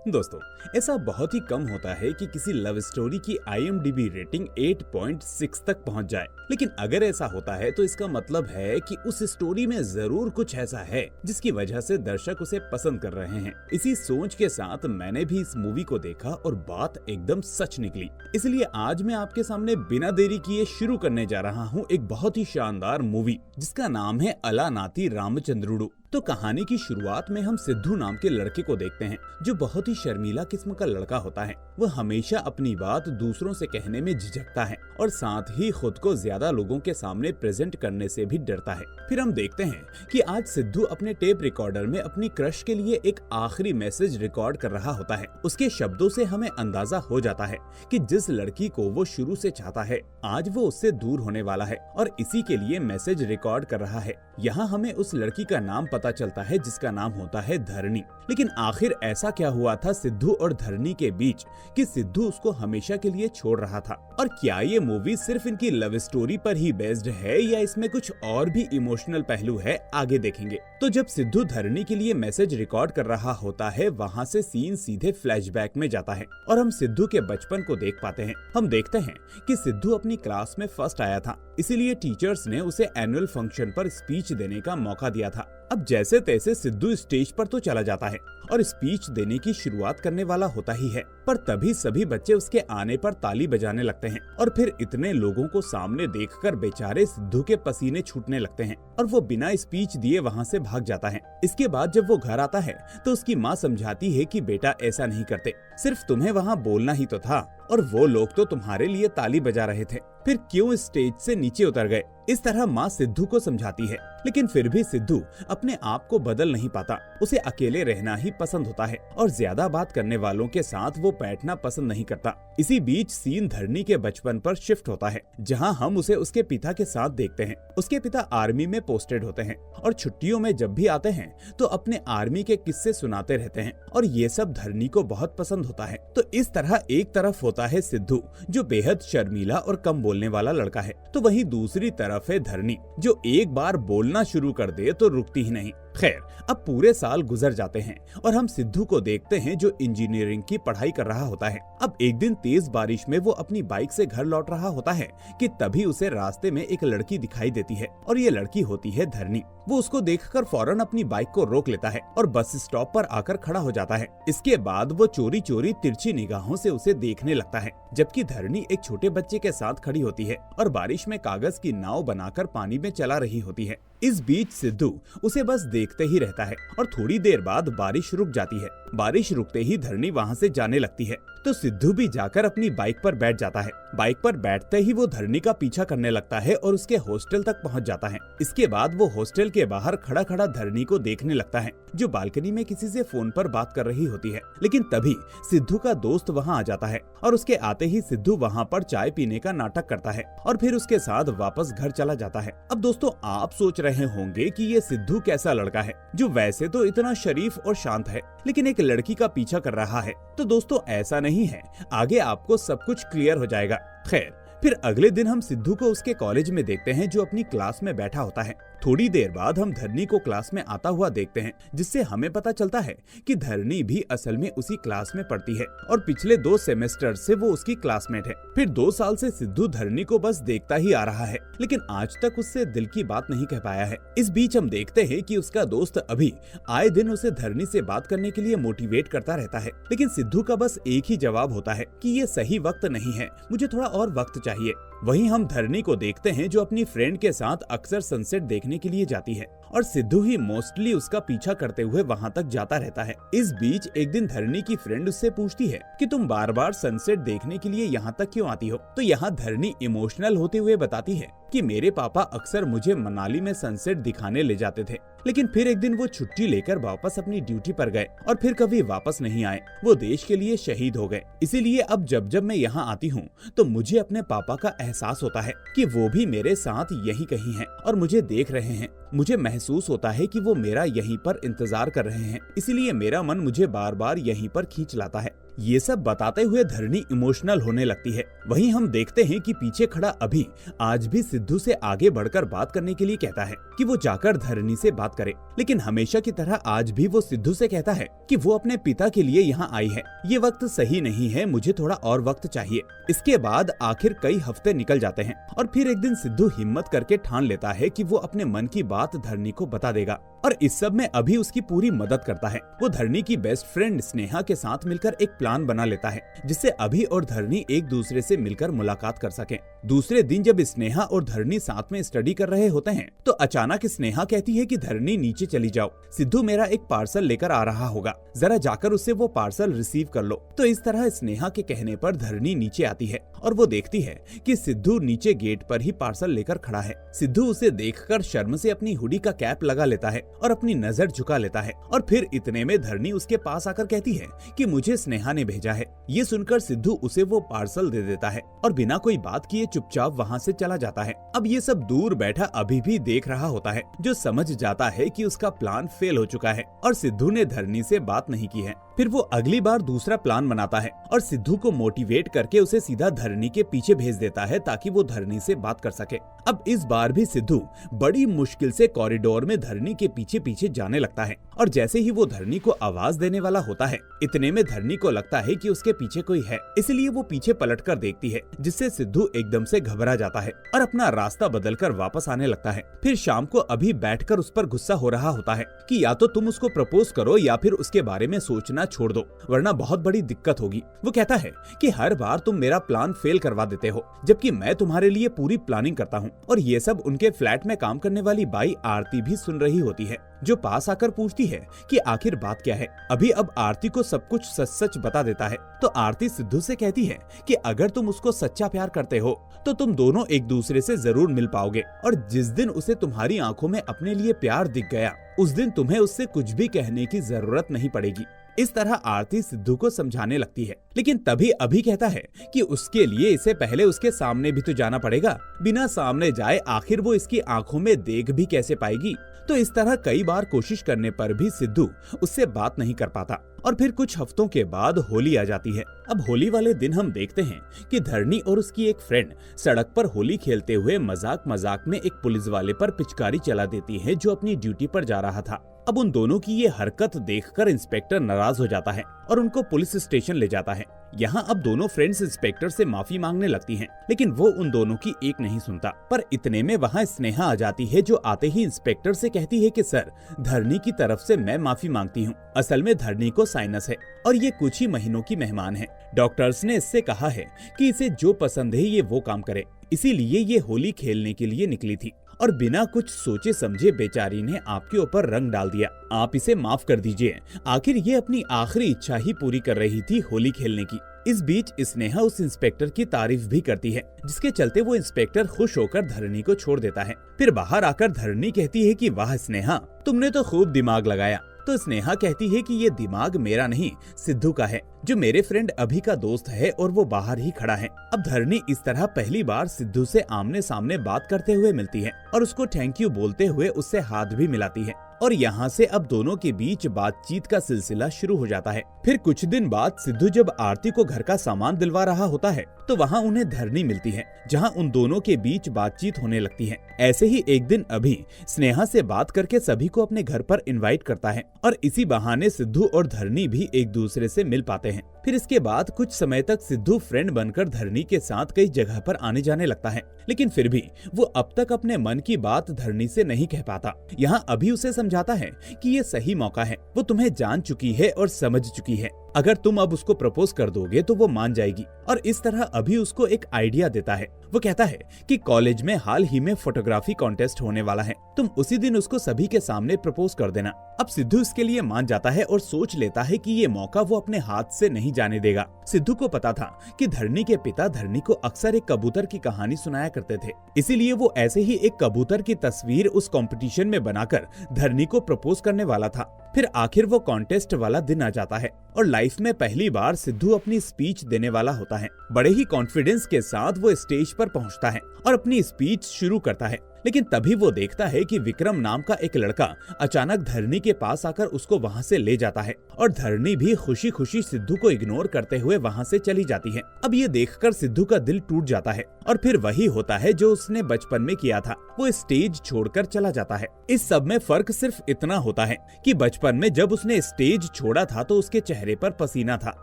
दोस्तों, ऐसा बहुत ही कम होता है कि किसी लव स्टोरी की IMDb रेटिंग 8.6 तक पहुंच जाए। लेकिन अगर ऐसा होता है तो इसका मतलब है कि उस स्टोरी में जरूर कुछ ऐसा है जिसकी वजह से दर्शक उसे पसंद कर रहे हैं। इसी सोच के साथ मैंने भी इस मूवी को देखा और बात एकदम सच निकली। इसलिए आज मैं आपके सामने बिना देरी किए शुरू करने जा रहा हूँ एक बहुत ही शानदार मूवी जिसका नाम है अला नाती रामचंद्रुडु। तो कहानी की शुरुआत में हम सिद्धू नाम के लड़के को देखते हैं जो बहुत ही शर्मीला किस्म का लड़का होता है। वह हमेशा अपनी बात दूसरों से कहने में झिझकता है और साथ ही खुद को ज्यादा लोगों के सामने प्रेजेंट करने से भी डरता है। फिर हम देखते हैं कि आज सिद्धू अपने टेप रिकॉर्डर में अपनी क्रश के लिए एक आखिरी मैसेज रिकॉर्ड कर रहा होता है। उसके शब्दों से हमें अंदाजा हो जाता है कि जिस लड़की को वो शुरू से चाहता है आज वो उससे दूर होने वाला है और इसी के लिए मैसेज रिकॉर्ड कर रहा है। यहाँ हमें उस लड़की का नाम पता चलता है जिसका नाम होता है धरनी। लेकिन आखिर ऐसा क्या हुआ था सिद्धू और धरनी के बीच कि सिद्धू उसको हमेशा के लिए छोड़ रहा था? और क्या ये मूवी सिर्फ इनकी लव स्टोरी पर ही बेस्ड है या इसमें कुछ और भी इमोशनल पहलू है, आगे देखेंगे। तो जब सिद्धू धरनी के लिए मैसेज रिकॉर्ड कर रहा होता है वहाँ से सीन सीधे फ्लैशबैक में जाता है और हम सिद्धू के बचपन को देख पाते हैं। हम देखते हैं कि सिद्धू अपनी क्लास में फर्स्ट आया था, इसीलिए टीचर्स ने उसे एनुअल फंक्शन पर स्पीच देने का मौका दिया था। अब जैसे तैसे सिद्धू स्टेज पर तो चला जाता है और स्पीच देने की शुरुआत करने वाला होता ही है, पर तभी सभी बच्चे उसके आने पर ताली बजाने लगते हैं और फिर इतने लोगों को सामने देखकर बेचारे सिद्धू के पसीने छूटने लगते हैं और वो बिना स्पीच दिए वहाँ से भाग जाता है। इसके बाद जब वो घर आता है तो उसकी माँ समझाती है कि बेटा ऐसा नहीं करते, सिर्फ तुम्हें वहाँ बोलना ही तो था और वो लोग तो तुम्हारे लिए ताली बजा रहे थे, फिर क्यों स्टेज से नीचे उतर गए। इस तरह माँ सिद्धू को समझाती है, लेकिन फिर भी सिद्धू अपने आप को बदल नहीं पाता। उसे अकेले रहना ही पसंद होता है और ज्यादा बात करने वालों के साथ वो बैठना पसंद नहीं करता। इसी बीच सीन धरनी के बचपन पर शिफ्ट होता है जहाँ हम उसे उसके पिता के साथ देखते हैं। उसके पिता आर्मी में पोस्टेड होते हैं और छुट्टियों में जब भी आते हैं तो अपने आर्मी के किस्से सुनाते रहते हैं और ये सब धरनी को बहुत पसंद होता है। तो इस तरह एक तरफ होता है सिद्धू जो बेहद शर्मीला और कम बोलने वाला लड़का है, तो वहीं दूसरी तरफ है धरनी जो एक बार बोलना शुरू कर दे तो रुकती ही नहीं। खैर, अब पूरे साल गुजर जाते हैं और हम सिद्धू को देखते हैं जो इंजीनियरिंग की पढ़ाई कर रहा होता है। अब एक दिन तेज बारिश में वो अपनी बाइक से घर लौट रहा होता है कि तभी उसे रास्ते में एक लड़की दिखाई देती है और ये लड़की होती है धरनी। वो उसको देखकर फौरन अपनी बाइक को रोक लेता है और बस स्टॉप पर आकर खड़ा हो जाता है। इसके बाद वो चोरी चोरी तिरछी निगाहों से उसे देखने लगता है, जबकि धरनी एक छोटे बच्चे के साथ खड़ी होती है और बारिश में कागज की नाव बनाकर पानी में चला रही होती है। इस बीच सिद्धू उसे बस देखते ही रहता है और थोड़ी देर बाद बारिश रुक जाती है। बारिश रुकते ही धरनी वहाँ से जाने लगती है तो सिद्धू भी जाकर अपनी बाइक पर बैठ जाता है। बाइक पर बैठते ही वो धरनी का पीछा करने लगता है और उसके हॉस्टल तक पहुँच जाता है। इसके बाद वो हॉस्टल के बाहर खड़ा खड़ा धरनी को देखने लगता है जो बालकनी में किसी से फोन पर बात कर रही होती है। लेकिन तभी सिद्धू का दोस्त वहाँ आ जाता है और उसके आते ही सिद्धू वहाँ पर चाय पीने का नाटक करता है और फिर उसके साथ वापस घर चला जाता है। अब दोस्तों, आप सोच रहे होंगे कि ये सिद्धू कैसा लड़का है जो वैसे तो इतना शरीफ और शांत है लेकिन एक लड़की का पीछा कर रहा है। तो दोस्तों, ऐसा नहीं है, आगे आपको सब कुछ क्लियर हो जाएगा। खैर, फिर अगले दिन हम सिद्धू को उसके कॉलेज में देखते हैं जो अपनी क्लास में बैठा होता है। थोड़ी देर बाद हम धरनी को क्लास में आता हुआ देखते हैं जिससे हमें पता चलता है कि धरनी भी असल में उसी क्लास में पढ़ती है और पिछले 2 सेमेस्टर से वो उसकी क्लासमेट है। फिर 2 साल से सिद्धू धरनी को बस देखता ही आ रहा है लेकिन आज तक उससे दिल की बात नहीं कह पाया है। इस बीच हम देखते हैं कि उसका दोस्त अभी आए दिन उसे धरनी से बात करने के लिए मोटिवेट करता रहता है, लेकिन सिद्धू का बस एक ही जवाब होता है कि ये सही वक्त नहीं है, मुझे थोड़ा और वक्त चाहिए। वहीं हम धरनी को देखते हैं जो अपनी फ्रेंड के साथ अक्सर सनसेट देखने के लिए जाती है और सिद्धू ही मोस्टली उसका पीछा करते हुए वहां तक जाता रहता है। इस बीच एक दिन धरनी की फ्रेंड उससे पूछती है कि तुम बार बार सनसेट देखने के लिए यहाँ तक क्यों आती हो? तो यहाँ धरनी इमोशनल होते हुए बताती है कि मेरे पापा अक्सर मुझे मनाली में सनसेट दिखाने ले जाते थे, लेकिन फिर एक दिन वो छुट्टी लेकर वापस अपनी ड्यूटी पर गए और फिर कभी वापस नहीं आए। वो देश के लिए शहीद हो गए। इसीलिए अब जब जब मैं यहाँ आती हूँ तो मुझे अपने पापा का एहसास होता है कि वो भी मेरे साथ यहीं कहीं हैं और मुझे देख रहे हैं। मुझे महसूस होता है कि वो मेरा यहीं पर इंतजार कर रहे हैं, इसीलिए मेरा मन मुझे बार बार यहीं पर खींच लाता है। ये सब बताते हुए धरनी इमोशनल होने लगती है। वहीं हम देखते हैं कि पीछे खड़ा अभी आज भी सिद्धू से आगे बढ़कर बात करने के लिए कहता है कि वो जाकर धरनी से बात करे, लेकिन हमेशा की तरह आज भी वो सिद्धू से कहता है कि वो अपने पिता के लिए यहाँ आई है, ये वक्त सही नहीं है, मुझे थोड़ा और वक्त चाहिए। इसके बाद आखिर कई हफ्ते निकल जाते हैं और फिर एक दिन सिद्धू हिम्मत करके ठान लेता है कि वो अपने मन की बात धरनी को बता देगा और इस सब में अभी उसकी पूरी मदद करता है। वो धरनी की बेस्ट फ्रेंड स्नेहा के साथ मिलकर एक प्लान बना लेता है जिससे अभी और धरनी एक दूसरे से मिलकर मुलाकात कर सके। दूसरे दिन जब स्नेहा और धरनी साथ में स्टडी कर रहे होते हैं तो अचानक स्नेहा कहती है कि धरनी नीचे चली जाओ, सिद्धू मेरा एक पार्सल लेकर आ रहा होगा, जरा जाकर उससे वो पार्सल रिसीव कर लो। तो इस तरह स्नेहा के कहने पर धरनी नीचे आती है और वो देखती है कि सिद्धू नीचे गेट पर ही पार्सल लेकर खड़ा है। सिद्धू उसे देखकर शर्म से अपनी हुडी का कैप लगा लेता है और अपनी नजर झुका लेता है और फिर इतने में धरनी उसके पास आकर कहती है कि मुझे स्नेहा ने भेजा है। ये सुनकर सिद्धू उसे वो पार्सल दे देता है और बिना कोई बात किए चुपचाप वहाँ से चला जाता है। अब ये सब दूर बैठा अभी भी देख रहा होता है, जो समझ जाता है कि उसका प्लान फेल हो चुका है और सिद्धू ने धरनी से बात नहीं की है। फिर वो अगली बार दूसरा प्लान बनाता है और सिद्धू को मोटिवेट करके उसे सीधा धरनी के पीछे भेज देता है ताकि वो धरनी से बात कर सके। अब इस बार भी सिद्धू बड़ी मुश्किल से कॉरिडोर में धरनी के पीछे पीछे जाने लगता है और जैसे ही वो धरनी को आवाज देने वाला होता है इतने में धरनी को लगता है कि उसके पीछे कोई है, इसलिए वो पीछे पलटकर देखती है, जिससे सिद्धू एकदम से घबरा जाता है और अपना रास्ता बदलकर वापस आने लगता है। फिर शाम को अभी बैठकर उस पर गुस्सा हो रहा होता है कि या तो तुम उसको प्रपोज करो या फिर उसके बारे में सोचना छोड़ दो, वरना बहुत बड़ी दिक्कत होगी। वो कहता है कि हर बार तुम मेरा प्लान फेल करवा देते हो, जबकि मैं तुम्हारे लिए पूरी प्लानिंग करता हूँ। और ये सब उनके फ्लैट में काम करने वाली बाई आरती भी सुन रही होती है, जो पास आकर पूछती है कि आखिर बात क्या है। अभी अब आरती को सब कुछ सच सच बता देता है तो आरती सिद्धू से कहती है कि अगर तुम उसको सच्चा प्यार करते हो तो तुम दोनों एक दूसरे से जरूर मिल पाओगे और जिस दिन उसे तुम्हारी आंखों में अपने लिए प्यार दिख गया उस दिन तुम्हें उससे कुछ भी कहने की जरूरत नहीं पड़ेगी। इस तरह आरती सिद्धू को समझाने लगती है, लेकिन तभी अभी कहता है कि उसके लिए इसे पहले उसके सामने भी तो जाना पड़ेगा, बिना सामने जाए आखिर वो इसकी आंखों में देख भी कैसे पाएगी। तो इस तरह कई बार कोशिश करने पर भी सिद्धू उससे बात नहीं कर पाता और फिर कुछ हफ्तों के बाद होली आ जाती है। अब होली वाले दिन हम देखते हैं कि धरनी और उसकी एक फ्रेंड सड़क पर होली खेलते हुए मजाक मजाक में एक पुलिस वाले पर पिचकारी चला देती है जो अपनी ड्यूटी पर जा रहा था। अब उन दोनों की ये हरकत देखकर इंस्पेक्टर नाराज हो जाता है और उनको पुलिस स्टेशन ले जाता है। यहाँ अब दोनों फ्रेंड्स इंस्पेक्टर से माफी मांगने लगती हैं, लेकिन वो उन दोनों की एक नहीं सुनता। पर इतने में वहाँ स्नेहा आ जाती है, जो आते ही इंस्पेक्टर से कहती है कि सर, धरनी की तरफ से मैं माफी मांगती हूँ। असल में धरनी को साइनस है और ये कुछ ही महीनों की मेहमान है। डॉक्टर्स ने इससे कहा है कि इसे जो पसंद है ये वो काम करे, इसीलिए ये होली खेलने के लिए निकली थी और बिना कुछ सोचे समझे बेचारी ने आपके ऊपर रंग डाल दिया। आप इसे माफ कर दीजिए, आखिर ये अपनी आखिरी इच्छा ही पूरी कर रही थी, होली खेलने की। इस बीच स्नेहा उस इंस्पेक्टर की तारीफ भी करती है, जिसके चलते वो इंस्पेक्टर खुश होकर धरनी को छोड़ देता है। फिर बाहर आकर धरनी कहती है कि वाह स्नेहा, तुमने तो खूब दिमाग लगाया। तो स्नेहा कहती है कि ये दिमाग मेरा नहीं, सिद्धू का है, जो मेरे फ्रेंड अभी का दोस्त है और वो बाहर ही खड़ा है। अब धरनी इस तरह पहली बार सिद्धू से आमने सामने बात करते हुए मिलती है और उसको थैंक यू बोलते हुए उससे हाथ भी मिलाती है और यहाँ से अब दोनों के बीच बातचीत का सिलसिला शुरू हो जाता है। फिर कुछ दिन बाद सिद्धू जब आरती को घर का सामान दिलवा रहा होता है तो वहाँ उन्हें धरनी मिलती है, जहाँ उन दोनों के बीच बातचीत होने लगती है। ऐसे ही एक दिन अभी स्नेहा से बात करके सभी को अपने घर पर इनवाइट करता है और इसी बहाने सिद्धू और धरनी भी एक दूसरे से मिल पाते हैं। फिर इसके बाद कुछ समय तक सिद्धू फ्रेंड बनकर धरनी के साथ कई जगह पर आने जाने लगता है, लेकिन फिर भी वो अब तक अपने मन की बात धरनी से नहीं कह पाता। यहाँ अभी उसे समझाता है कि ये सही मौका है, वो तुम्हें जान चुकी है और समझ चुकी है, अगर तुम अब उसको प्रपोज कर दोगे तो वो मान जाएगी। और इस तरह अभी उसको एक आइडिया देता है। वो कहता है कि कॉलेज में हाल ही में फोटोग्राफी कॉन्टेस्ट होने वाला है, तुम उसी दिन उसको सभी के सामने प्रपोज कर देना। अब सिद्धू इसके लिए मान जाता है और सोच लेता है कि ये मौका वो अपने हाथ से नहीं जाने देगा। सिद्धू को पता था कि धरनी के पिता धरनी को अक्सर एक कबूतर की कहानी सुनाया करते थे, इसीलिए वो ऐसे ही एक कबूतर की तस्वीर उस कंपटीशन में बनाकर धरनी को प्रपोज करने वाला था। फिर आखिर वो कॉन्टेस्ट वाला दिन आ जाता है और लाइफ में पहली बार सिद्धू अपनी स्पीच देने वाला होता है। बड़े ही कॉन्फिडेंस के साथ वो स्टेज पर पहुंचता है और अपनी स्पीच शुरू करता है। लेकिन तभी वो देखता है कि विक्रम नाम का एक लड़का अचानक धरनी के पास आकर उसको वहाँ से ले जाता है और धरनी भी खुशी खुशी सिद्धू को इग्नोर करते हुए वहाँ से चली जाती है। अब ये देखकर सिद्धू का दिल टूट जाता है और फिर वही होता है जो उसने बचपन में किया था, वो स्टेज छोड़कर चला जाता है। इस सब में फर्क सिर्फ इतना होता है कि बचपन में जब उसने स्टेज छोड़ा था तो उसके चेहरे पर पसीना था,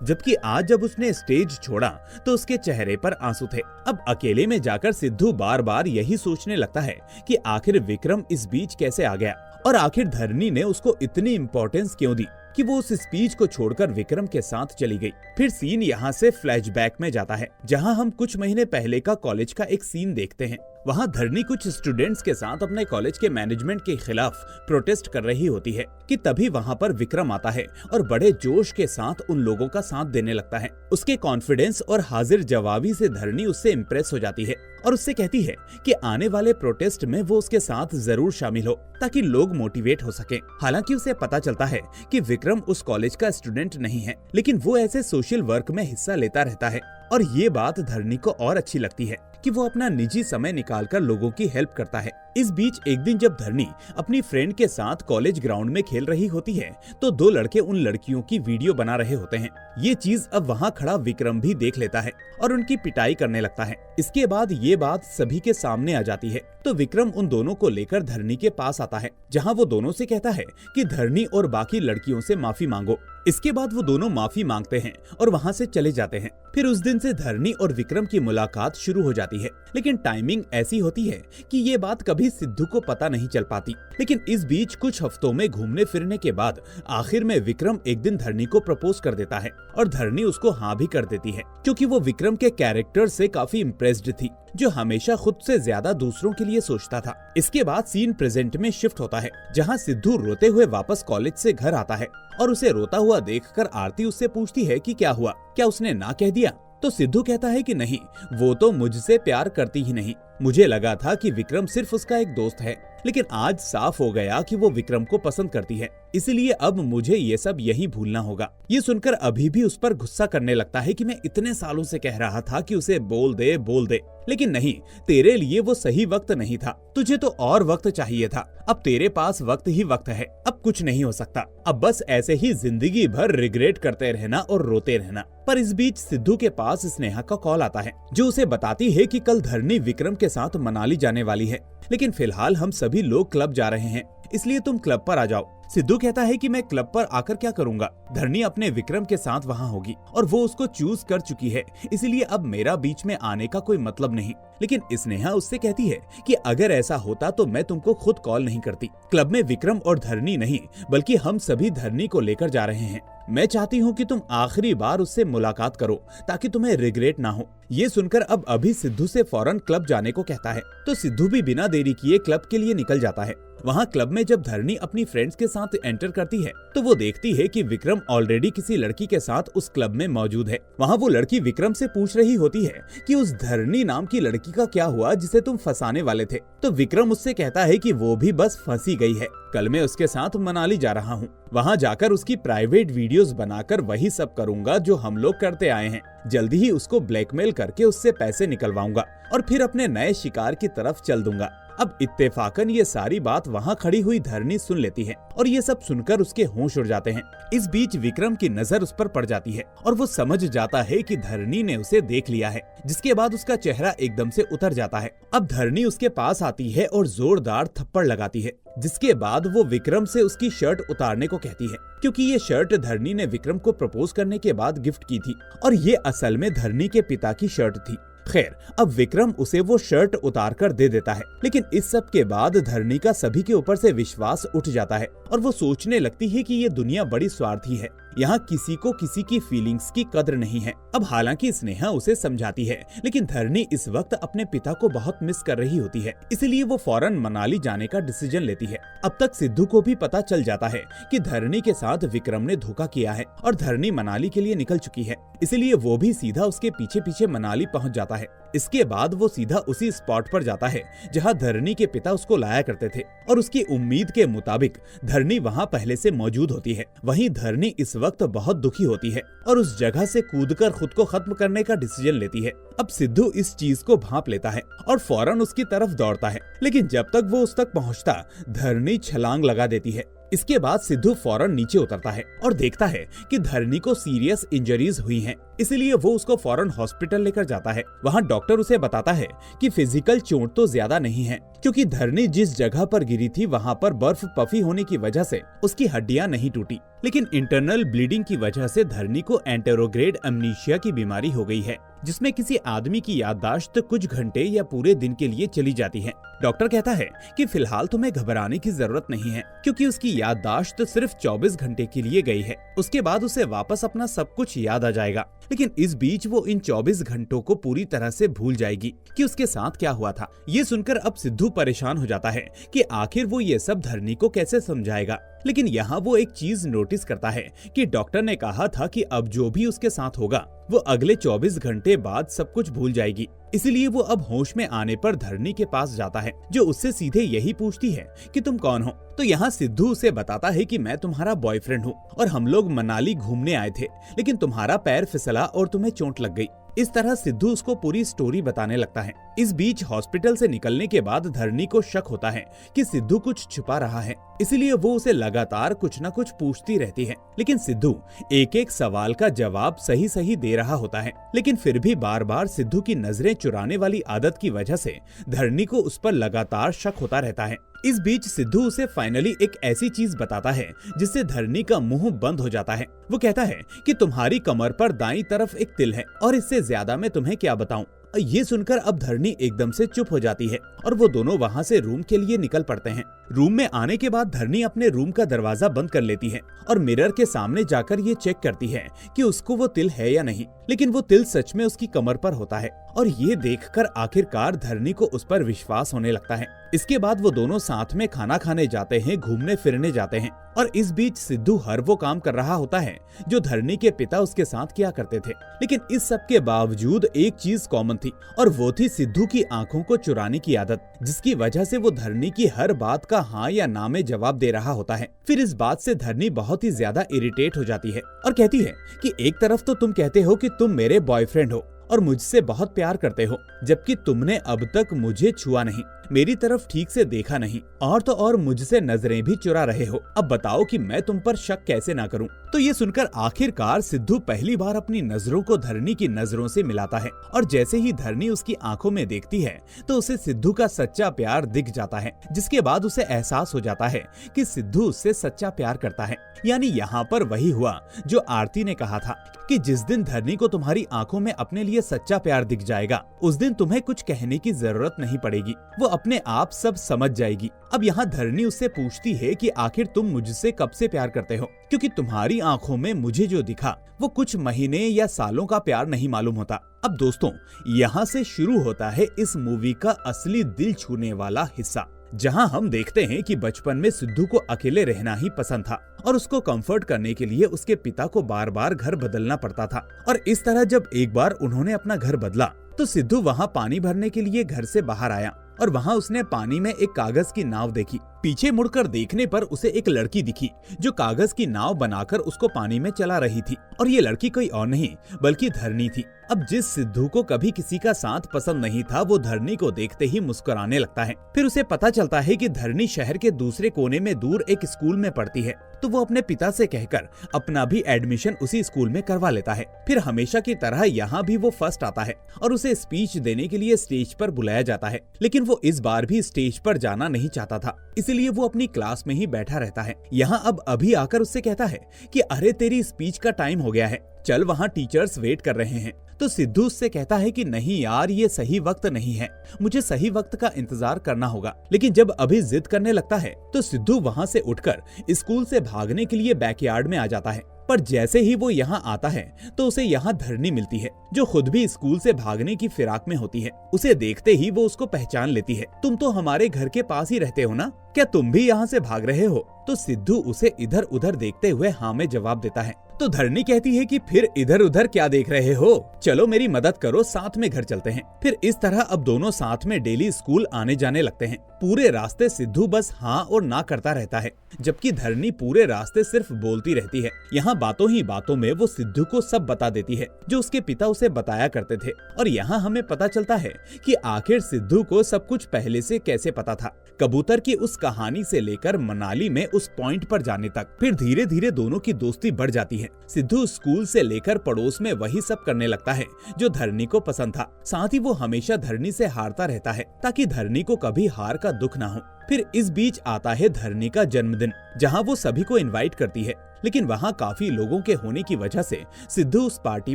जबकि आज जब उसने स्टेज छोड़ा तो उसके चेहरे पर आंसू थे। अब अकेले में जाकर सिद्धू बार बार यही सोचने लगता है कि आखिर विक्रम इस बीच कैसे आ गया और आखिर धरनी ने उसको इतनी इम्पोर्टेंस क्यों दी कि वो उस स्पीच को छोड़कर विक्रम के साथ चली गई। फिर सीन यहाँ से फ्लैशबैक में जाता है, जहाँ हम कुछ महीने पहले का कॉलेज का एक सीन देखते हैं। वहाँ धरनी कुछ स्टूडेंट्स के साथ अपने कॉलेज के मैनेजमेंट के खिलाफ प्रोटेस्ट कर रही होती है कि तभी वहाँ पर विक्रम आता है और बड़े जोश के साथ उन लोगों का साथ देने लगता है। उसके कॉन्फिडेंस और हाजिर जवाबी से धरनी उससे इम्प्रेस हो जाती है और उससे कहती है कि आने वाले प्रोटेस्ट में वो उसके साथ जरूर शामिल हो ताकि लोग मोटिवेट हो सके। हालांकि उसे पता चलता है कि विक्रम उस कॉलेज का स्टूडेंट नहीं है, लेकिन वो ऐसे सोशल वर्क में हिस्सा लेता रहता है और ये बात धरनी को और अच्छी लगती है कि वो अपना निजी समय निकालकर लोगों की हेल्प करता है। इस बीच एक दिन जब धरनी अपनी फ्रेंड के साथ कॉलेज ग्राउंड में खेल रही होती है तो दो लड़के उन लड़कियों की वीडियो बना रहे होते हैं। ये चीज अब वहाँ खड़ा विक्रम भी देख लेता है और उनकी पिटाई करने लगता है। इसके बाद ये बात सभी के सामने आ जाती है तो विक्रम उन दोनों को लेकर धरनी के पास आता है, जहाँ वो दोनों से कहता है कि धरनी और बाकी लड़कियों से माफी मांगो। इसके बाद वो दोनों माफी मांगते हैं और वहाँ से चले जाते हैं। फिर उस दिन से धरनी और विक्रम की मुलाकात शुरू हो जाती है, लेकिन टाइमिंग ऐसी होती है कि ये बात कभी सिद्धू को पता नहीं चल पाती। लेकिन इस बीच कुछ हफ्तों में घूमने फिरने के बाद आखिर में विक्रम एक दिन धरनी को प्रपोज कर देता है और धरनी उसको हाँ भी कर देती है, क्योंकि वो विक्रम के कैरेक्टर से काफी इम्प्रेस्ड थी, जो हमेशा खुद से ज्यादा दूसरों के लिए सोचता था। इसके बाद सीन प्रेजेंट में शिफ्ट होता है, जहाँ सिद्धू रोते हुए वापस कॉलेज से घर आता है और उसे रोता हुआ देखकर आरती उससे पूछती है कि क्या हुआ, क्या उसने ना कह दिया? तो सिद्धू कहता है कि नहीं, वो तो मुझसे प्यार करती ही नहीं। मुझे लगा था कि विक्रम सिर्फ उसका एक दोस्त है, लेकिन आज साफ हो गया कि वो विक्रम को पसंद करती है, इसलिए अब मुझे ये सब यही भूलना होगा। ये सुनकर अभी भी उस पर गुस्सा करने लगता है कि मैं इतने सालों से कह रहा था कि उसे बोल दे, लेकिन नहीं, तेरे लिए वो सही वक्त नहीं था, तुझे तो और वक्त चाहिए था। अब तेरे पास वक्त ही वक्त है, अब कुछ नहीं हो सकता। अब बस ऐसे ही जिंदगी भर रिग्रेट करते रहना और रोते रहना। पर इस बीच सिद्धू के पास स्नेहा का कॉल आता है, जो उसे बताती है कि कल धरनी विक्रम के साथ मनाली जाने वाली है, लेकिन फिलहाल हम सभी लोग क्लब जा रहे हैं, इसलिए तुम क्लब पर आ जाओ। सिद्धू कहता है कि मैं क्लब पर आकर क्या करूंगा, धरनी अपने विक्रम के साथ वहाँ होगी और वो उसको चूज कर चुकी है, इसलिए अब मेरा बीच में आने का कोई मतलब नहीं। लेकिन स्नेहा उससे कहती है कि अगर ऐसा होता तो मैं तुमको खुद कॉल नहीं करती। क्लब में विक्रम और धरनी नहीं, बल्कि हम सभी धरनी को लेकर जा रहे हैं। मैं चाहती हूँ कि तुम आखिरी बार उससे मुलाकात करो ताकि तुम्हें रिग्रेट ना हो। ये सुनकर अब अभी सिद्धू से फौरन क्लब जाने को कहता है, तो सिद्धू भी बिना देरी किए क्लब के लिए निकल जाता है। वहाँ क्लब में जब धरनी अपनी फ्रेंड्स के साथ एंटर करती है तो वो देखती है कि विक्रम ऑलरेडी किसी लड़की के साथ उस क्लब में मौजूद है। वहाँ वो लड़की विक्रम से पूछ रही होती है कि उस धरनी नाम की लड़की का क्या हुआ जिसे तुम फंसाने वाले थे। तो विक्रम उससे कहता है कि वो भी बस फंसी गई है, कल मैं उसके साथ मनाली जा रहा हूँ, वहाँ जाकर उसकी प्राइवेट वीडियोस बनाकर वही सब करूंगा जो हम लोग करते आए हैं। जल्दी ही उसको ब्लैकमेल करके उससे पैसे निकलवाऊंगा और फिर अपने नए शिकार की तरफ चल दूंगा। अब इत्तेफाकन ये सारी बात वहाँ खड़ी हुई धरनी सुन लेती है और ये सब सुनकर उसके होश उड़ जाते हैं। इस बीच विक्रम की नजर उस पर पड़ जाती है और वो समझ जाता है कि धरनी ने उसे देख लिया है, जिसके बाद उसका चेहरा एकदम से उतर जाता है। अब धरनी उसके पास आती है और जोरदार थप्पड़ लगाती है, जिसके बाद वो विक्रम से उसकी शर्ट उतारने को कहती है, क्योंकि ये शर्ट धरनी ने विक्रम को प्रपोज करने के बाद गिफ्ट की थी और ये असल में धरनी के पिता की शर्ट थी। खैर, अब विक्रम उसे वो शर्ट उतार कर दे देता है, लेकिन इस सब के बाद धरनी का सभी के ऊपर से विश्वास उठ जाता है और वो सोचने लगती है कि ये दुनिया बड़ी स्वार्थी है, यहाँ किसी को किसी की फीलिंग्स की कद्र नहीं है। अब हालांकि स्नेहा उसे समझाती है, लेकिन धरनी इस वक्त अपने पिता को बहुत मिस कर रही होती है, इसलिए वो फौरन मनाली जाने का डिसीजन लेती है। अब तक सिद्धू को भी पता चल जाता है कि धरनी के साथ विक्रम ने धोखा किया है और धरनी मनाली के लिए निकल चुकी है, इसलिए वो भी सीधा उसके पीछे पीछे मनाली पहुंच जाता है। इसके बाद वो सीधा उसी स्पॉट पर जाता है जहाँ धरनी के पिता उसको लाया करते थे और उसकी उम्मीद के मुताबिक धरनी वहाँ पहले से मौजूद होती है। वहीं धरनी इस वक्त बहुत दुखी होती है और उस जगह से कूदकर खुद को खत्म करने का डिसीजन लेती है। अब सिद्धू इस चीज को भांप लेता है और फौरन उसकी तरफ दौड़ता है, लेकिन जब तक वो उस तक पहुंचता धरनी छलांग लगा देती है। इसके बाद सिद्धू फौरन नीचे उतरता है और देखता है कि धरनी को सीरियस इंजरीज हुई हैं, इसलिए वो उसको फौरन हॉस्पिटल लेकर जाता है। वहाँ डॉक्टर उसे बताता है कि फिजिकल चोट तो ज्यादा नहीं है, क्योंकि धरनी जिस जगह पर गिरी थी वहाँ पर बर्फ पफी होने की वजह से उसकी हड्डियां नहीं टूटी, लेकिन इंटरनल ब्लीडिंग की वजह से धरनी को एंटेरोग्रेड एमनीशिया की बीमारी हो गई है, जिसमें किसी आदमी की याददाश्त कुछ घंटे या पूरे दिन के लिए चली जाती है। डॉक्टर कहता है कि फिलहाल तुम्हें घबराने की जरूरत नहीं है, क्योंकि उसकी याददाश्त सिर्फ 24 घंटे के लिए गई है। उसके बाद उसे वापस अपना सब कुछ याद आ जाएगा, लेकिन इस बीच वो इन 24 घंटों को पूरी तरह से भूल जाएगी कि उसके साथ क्या हुआ था। ये सुनकर अब सिद्धू परेशान हो जाता है कि आखिर वो ये सब धरनी को कैसे समझाएगा। लेकिन यहाँ वो एक चीज नोटिस करता है कि डॉक्टर ने कहा था कि अब जो भी उसके साथ होगा वो अगले 24 घंटे बाद सब कुछ भूल जाएगी। इसलिए वो अब होश में आने पर धरनी के पास जाता है, जो उससे सीधे यही पूछती है कि तुम कौन हो। तो यहाँ सिद्धू उसे बताता है कि मैं तुम्हारा बॉयफ्रेंड हूँ और हम लोग मनाली घूमने आए थे, लेकिन तुम्हारा पैर फिसला और तुम्हें चोट लग गई। इस तरह सिद्धू उसको पूरी स्टोरी बताने लगता है। इस बीच हॉस्पिटल से निकलने के बाद धरनी को शक होता है कि सिद्धू कुछ छुपा रहा है, इसलिए वो उसे लगातार कुछ न कुछ पूछती रहती है। लेकिन सिद्धू एक एक सवाल का जवाब सही सही दे रहा होता है, लेकिन फिर भी बार बार सिद्धू की नजरें चुराने वाली आदत की वजह से धरनी को उस पर लगातार शक होता रहता है। इस बीच सिद्धू उसे फाइनली एक ऐसी चीज बताता है जिससे धरनी का मुंह बंद हो जाता है। वो कहता है कि तुम्हारी कमर पर दाईं तरफ एक तिल है और इससे ज्यादा मैं तुम्हें क्या बताऊं। ये सुनकर अब धरनी एकदम से चुप हो जाती है और वो दोनों वहाँ से रूम के लिए निकल पड़ते हैं। रूम में आने के बाद धरनी अपने रूम का दरवाजा बंद कर लेती है और मिरर के सामने जाकर ये चेक करती है कि उसको वो तिल है या नहीं, लेकिन वो तिल सच में उसकी कमर पर होता है और ये देखकर आखिरकार धरनी को उस पर विश्वास होने लगता है। इसके बाद वो दोनों साथ में खाना खाने जाते हैं, घूमने फिरने जाते हैं और इस बीच सिद्धू हर वो काम कर रहा होता है जो धरनी के पिता उसके साथ किया करते थे। लेकिन इस सब के बावजूद एक चीज कॉमन थी और वो थी सिद्धू की आंखों को चुराने की आदत, जिसकी वजह से वो धरनी की हर बात का हाँ या ना में जवाब दे रहा होता है। फिर इस बात से धरनी बहुत ही ज्यादा इरिटेट हो जाती है और कहती है कि एक तरफ तो तुम कहते हो कि तुम मेरे बॉयफ्रेंड हो और मुझसे बहुत प्यार करते हो, जबकि तुमने अब तक मुझे छुआ नहीं, मेरी तरफ ठीक से देखा नहीं और तो और मुझसे नजरें भी चुरा रहे हो। अब बताओ कि मैं तुम पर शक कैसे ना करूं। तो ये सुनकर आखिरकार सिद्धू पहली बार अपनी नजरों को धरनी की नजरों से मिलाता है और जैसे ही धरनी उसकी आंखों में देखती है तो उसे सिद्धू का सच्चा प्यार दिख जाता है, जिसके बाद उसे एहसास हो जाता है कि सिद्धू उससे सच्चा प्यार करता है। यानी यहाँ पर वही हुआ जो आरती ने कहा था कि जिस दिन धरनी को तुम्हारी आंखों में अपने लिए सच्चा प्यार दिख जाएगा उस दिन तुम्हें कुछ कहने की जरूरत नहीं पड़ेगी, वो अपने आप सब समझ जाएगी। अब यहाँ धरनी उससे पूछती है कि आखिर तुम मुझसे कब से प्यार करते हो, क्योंकि तुम्हारी आंखों में मुझे जो दिखा वो कुछ महीने या सालों का प्यार नहीं मालूम होता। अब दोस्तों यहाँ से शुरू होता है इस मूवी का असली दिल छूने वाला हिस्सा, जहां हम देखते हैं कि बचपन में सिद्धू को अकेले रहना ही पसंद था और उसको कंफर्ट करने के लिए उसके पिता को बार बार घर बदलना पड़ता था। और इस तरह जब एक बार उन्होंने अपना घर बदला तो सिद्धू वहां पानी भरने के लिए घर से बाहर आया और वहां उसने पानी में एक कागज की नाव देखी। पीछे मुड़कर देखने पर उसे एक लड़की दिखी जो कागज की नाव बनाकर उसको पानी में चला रही थी और ये लड़की कोई और नहीं बल्कि धरनी थी। अब जिस सिद्धू को कभी किसी का साथ पसंद नहीं था वो धरनी को देखते ही मुस्कुराने लगता है। फिर उसे पता चलता है कि धरनी शहर के दूसरे कोने में दूर एक स्कूल में पढ़ती है, तो वो अपने पिता से कहकर अपना भी एडमिशन उसी स्कूल में करवा लेता है। फिर हमेशा की तरह यहाँ भी वो फर्स्ट आता है और उसे स्पीच देने के लिए स्टेज पर बुलाया जाता है, लेकिन वो इस बार भी स्टेज पर जाना नहीं चाहता था, इसलिए वो अपनी क्लास में ही बैठा रहता है। यहाँ अब अभी आकर उससे कहता है कि अरे तेरी स्पीच का टाइम हो गया है, चल वहाँ टीचर्स वेट कर रहे हैं। तो सिद्धू उससे कहता है कि नहीं यार ये सही वक्त नहीं है, मुझे सही वक्त का इंतजार करना होगा। लेकिन जब अभी जिद करने लगता है तो सिद्धू वहाँ से उठकर स्कूल से भागने के लिए बैकयार्ड में आ जाता है। पर जैसे ही वो यहाँ आता है तो उसे यहाँ धरनी मिलती है जो खुद भी स्कूल से भागने की फिराक में होती है। उसे देखते ही वो उसको पहचान लेती है। तुम तो हमारे घर के पास ही रहते हो ना, क्या तुम भी यहाँ से भाग रहे हो? तो सिद्धू उसे इधर उधर देखते हुए हाँ में जवाब देता है। तो धरनी कहती है कि फिर इधर उधर क्या देख रहे हो, चलो मेरी मदद करो, साथ में घर चलते हैं। फिर इस तरह अब दोनों साथ में डेली स्कूल आने जाने लगते हैं। पूरे रास्ते सिद्धू बस हाँ और ना करता रहता है, जबकि धरनी पूरे रास्ते सिर्फ बोलती रहती है। यहाँ बातों ही बातों में वो सिद्धू को सब बता देती है जो उसके पिता उसे बताया करते थे। और यहाँ हमें पता चलता है कि आखिर सिद्धू को सब कुछ पहले से कैसे पता था, कबूतर की उस कहानी से लेकर मनाली में उस पॉइंट पर जाने तक। फिर धीरे धीरे दोनों की दोस्ती बढ़ जाती है। सिद्धू स्कूल से लेकर पड़ोस में वही सब करने लगता है जो धरनी को पसंद था। साथ ही वो हमेशा धरनी से हारता रहता है ताकि धरनी को कभी हार का दुख ना हो। फिर इस बीच आता है धरनी का जन्मदिन, जहाँ वो सभी को इनवाइट करती है, लेकिन वहाँ काफी लोगों के होने की वजह से सिद्धू उस पार्टी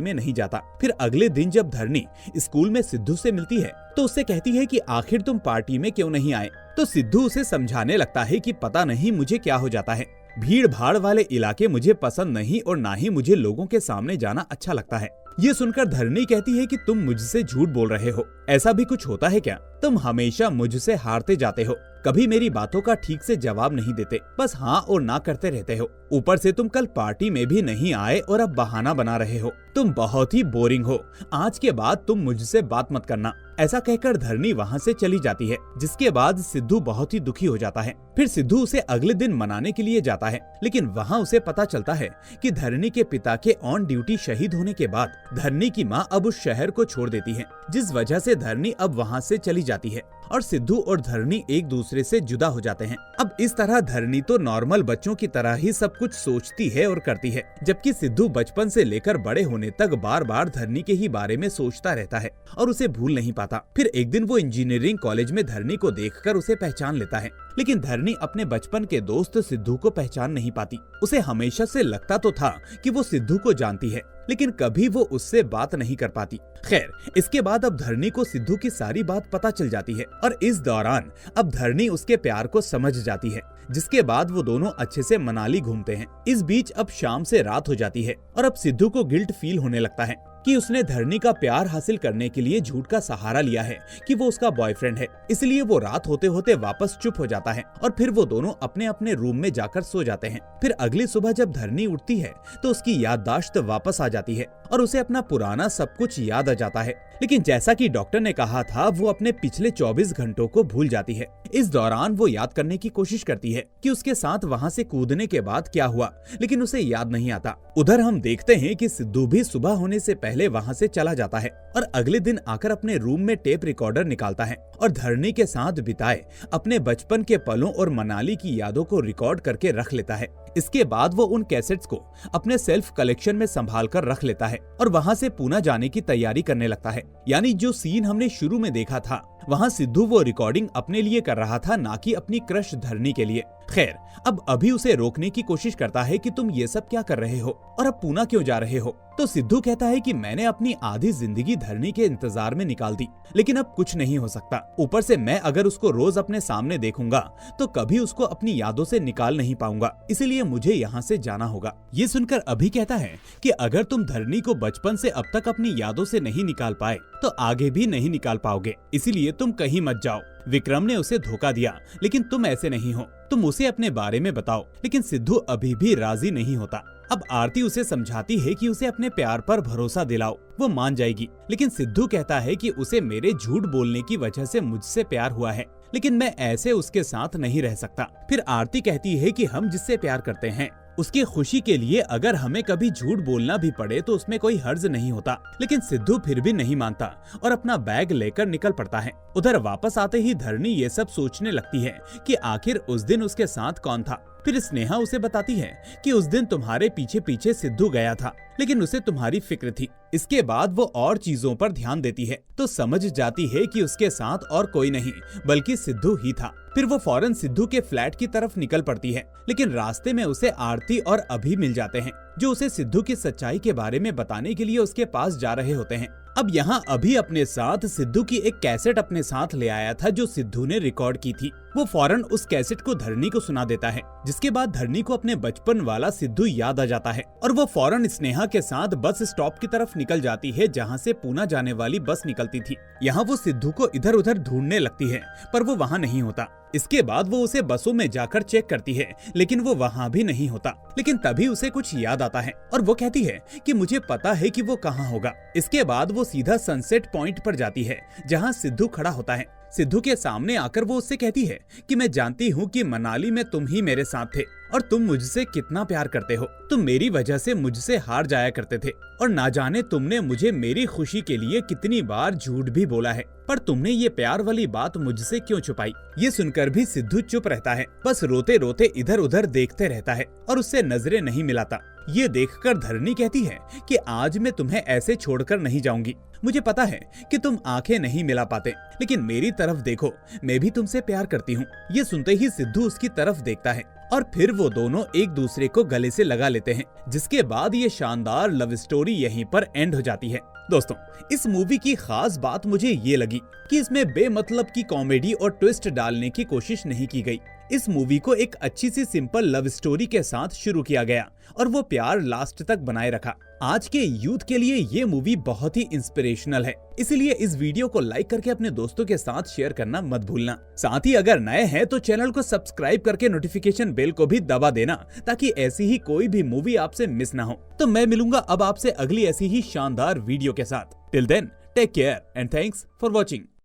में नहीं जाता। फिर अगले दिन जब धरनी स्कूल में सिद्धू से मिलती है तो उससे कहती है कि आखिर तुम पार्टी में क्यों नहीं आए। तो सिद्धू उसे समझाने लगता है कि पता नहीं मुझे क्या हो जाता है, भीड़ भाड़ वाले इलाके मुझे पसंद नहीं और ना ही मुझे लोगों के सामने जाना अच्छा लगता है। ये सुनकर धरनी कहती है कि तुम मुझसे झूठ बोल रहे हो, ऐसा भी कुछ होता है क्या? तुम हमेशा मुझसे हारते जाते हो, कभी मेरी बातों का ठीक से जवाब नहीं देते, बस हाँ और ना करते रहते हो। ऊपर से तुम कल पार्टी में भी नहीं आए और अब बहाना बना रहे हो। तुम बहुत ही बोरिंग हो, आज के बाद तुम मुझसे बात मत करना। ऐसा कहकर धरनी वहाँ से चली जाती है, जिसके बाद सिद्धू बहुत ही दुखी हो जाता है। फिर सिद्धू उसे अगले दिन मनाने के लिए जाता है, लेकिन वहाँ उसे पता चलता है कि धरनी के पिता के ऑन ड्यूटी शहीद होने के बाद धरनी की माँ अब उस शहर को छोड़ देती है, जिस वजह से धरनी अब वहाँ से चली जाती है और सिद्धू और धरनी एक दूसरे से जुदा हो जाते हैं। अब इस तरह धरनी तो नॉर्मल बच्चों की तरह ही सब कुछ सोचती है और करती है, जबकि सिद्धू बचपन से लेकर बड़े होने तक बार बार धरनी के ही बारे में सोचता रहता है और उसे भूल नहीं पाता। फिर एक दिन वो इंजीनियरिंग कॉलेज में धरनी को देखकर उसे पहचान लेता है, लेकिन धरनी अपने बचपन के दोस्त सिद्धू को पहचान नहीं पाती। उसे हमेशा से लगता तो था कि वो सिद्धू को जानती है, लेकिन कभी वो उससे बात नहीं कर पाती। खैर, इसके बाद अब धरनी को सिद्धू की सारी बात पता चल जाती है और इस दौरान अब धरनी उसके प्यार को समझ जाती है, जिसके बाद वो दोनों अच्छे से मनाली घूमते हैं। इस बीच अब शाम से रात हो जाती है और अब सिद्धू को गिल्ट फील होने लगता है कि उसने धरनी का प्यार हासिल करने के लिए झूठ का सहारा लिया है कि वो उसका बॉयफ्रेंड है। इसलिए वो रात होते होते वापस चुप हो जाता है और फिर वो दोनों अपने अपने रूम में जाकर सो जाते हैं। फिर अगली सुबह जब धरनी उठती है तो उसकी याददाश्त वापस आ जाती है और उसे अपना पुराना सब कुछ याद आ जाता है, लेकिन जैसा कि डॉक्टर ने कहा था वो अपने पिछले 24 घंटों को भूल जाती है। इस दौरान वो याद करने की कोशिश करती है कि उसके साथ वहाँ से कूदने के बाद क्या हुआ, लेकिन उसे याद नहीं आता। उधर हम देखते हैं कि सिद्धू भी सुबह होने से पहले वहाँ से चला जाता है और अगले दिन आकर अपने रूम में टेप रिकॉर्डर निकालता है और धरनी के साथ बिताए अपने बचपन के पलों और मनाली की यादों को रिकॉर्ड करके रख लेता है। इसके बाद वो उन कैसेट्स को अपने सेल्फ कलेक्शन में संभाल कर रख लेता है और वहाँ से पुणे जाने की तैयारी करने लगता है। यानी जो सीन हमने शुरू में देखा था, वहाँ सिद्धू वो रिकॉर्डिंग अपने लिए कर रहा था, ना कि अपनी क्रश धरनी के लिए। खैर, अब अभी उसे रोकने की कोशिश करता है कि तुम ये सब क्या कर रहे हो और अब पुणे क्यों जा रहे हो। तो सिद्धू कहता है कि मैंने अपनी आधी जिंदगी धरनी के इंतजार में निकाल दी, लेकिन अब कुछ नहीं हो सकता। ऊपर से मैं अगर उसको रोज अपने सामने देखूंगा तो कभी उसको अपनी यादों से निकाल नहीं पाऊंगा, इसलिए मुझे यहाँ से जाना होगा। ये सुनकर अभी कहता है कि अगर तुम धरनी को बचपन से अब तक अपनी यादों से नहीं निकाल पाए तो आगे भी नहीं निकाल पाओगे, इसीलिए तुम कहीं मत जाओ। विक्रम ने उसे धोखा दिया, लेकिन तुम ऐसे नहीं हो, तुम उसे अपने बारे में बताओ। लेकिन सिद्धू अभी भी राजी नहीं होता। अब आरती उसे समझाती है कि उसे अपने प्यार पर भरोसा दिलाओ, वो मान जाएगी। लेकिन सिद्धू कहता है कि उसे मेरे झूठ बोलने की वजह से मुझसे प्यार हुआ है, लेकिन मैं ऐसे उसके साथ नहीं रह सकता। फिर आरती कहती है कि हम जिससे प्यार करते हैं उसकी खुशी के लिए अगर हमें कभी झूठ बोलना भी पड़े तो उसमें कोई हर्ज नहीं होता। लेकिन सिद्धू फिर भी नहीं मानता और अपना बैग लेकर निकल पड़ता है। उधर वापस आते ही धरनी ये सब सोचने लगती है कि आखिर उस दिन उसके साथ कौन था। फिर स्नेहा उसे बताती है कि उस दिन तुम्हारे पीछे पीछे सिद्धू गया था, लेकिन उसे तुम्हारी फिक्र थी। इसके बाद वो और चीजों पर ध्यान देती है तो समझ जाती है कि उसके साथ और कोई नहीं बल्कि सिद्धू ही था। फिर वो फौरन सिद्धू के फ्लैट की तरफ निकल पड़ती है, लेकिन रास्ते में उसे आरती और अभी मिल जाते हैं, जो उसे सिद्धू की सच्चाई के बारे में बताने के लिए उसके पास जा रहे होते हैं। अब यहाँ अभी अपने साथ सिद्धू की एक कैसेट अपने साथ ले आया था जो सिद्धू ने रिकॉर्ड की थी। वो फौरन उस कैसेट को धरनी को सुना देता है, जिसके बाद धरनी को अपने बचपन वाला सिद्धू याद आ जाता है और वो फौरन स्नेहा के साथ बस स्टॉप की तरफ निकल जाती है जहाँ से पुणे जाने वाली बस निकलती थी। यहाँ वो सिद्धू को इधर उधर ढूंढने लगती है पर वो वहाँ नहीं होता। इसके बाद वो उसे बसों में जाकर चेक करती है, लेकिन वो वहाँ भी नहीं होता। लेकिन तभी उसे कुछ याद आता है और वो कहती है कि मुझे पता है कि वो कहाँ होगा। इसके बाद वो सीधा सनसेट पॉइंट पर जाती है, जहाँ सिद्धू खड़ा होता है। सिद्धू के सामने आकर वो उससे कहती है कि मैं जानती हूँ कि मनाली में तुम ही मेरे साथ थे और तुम मुझसे कितना प्यार करते हो। तुम मेरी वजह से मुझसे हार जाया करते थे और ना जाने तुमने मुझे मेरी खुशी के लिए कितनी बार झूठ भी बोला है, पर तुमने ये प्यार वाली बात मुझसे क्यों छुपाई। ये सुनकर भी सिद्धू चुप रहता है, बस रोते रोते इधर उधर देखते रहता है और उससे नजरें नहीं मिलाता। ये देखकर धरनी कहती है कि आज मैं तुम्हें ऐसे छोड़कर नहीं जाऊंगी। मुझे पता है कि तुम आंखें नहीं मिला पाते, लेकिन मेरी तरफ देखो, मैं भी तुमसे प्यार करती हूँ। ये सुनते ही सिद्धू उसकी तरफ देखता है और फिर वो दोनों एक दूसरे को गले से लगा लेते हैं, जिसके बाद ये शानदार लव स्टोरी यहीं पर एंड हो जाती है। दोस्तों, इस मूवी की खास बात मुझे ये लगी कि इसमें बेमतलब की कॉमेडी और ट्विस्ट डालने की कोशिश नहीं की गई। इस मूवी को एक अच्छी सी सिंपल लव स्टोरी के साथ शुरू किया गया और वो प्यार लास्ट तक बनाए रखा। आज के यूथ के लिए ये मूवी बहुत ही इंस्पिरेशनल है, इसलिए इस वीडियो को लाइक करके अपने दोस्तों के साथ शेयर करना मत भूलना। साथ ही अगर नए हैं तो चैनल को सब्सक्राइब करके नोटिफिकेशन बेल को भी दबा देना, ताकि ऐसी ही कोई भी मूवी आपसे मिस ना हो। तो मैं मिलूंगा अब आपसे अगली ऐसी ही शानदार वीडियो के साथ। Till then, take care and thanks for watching.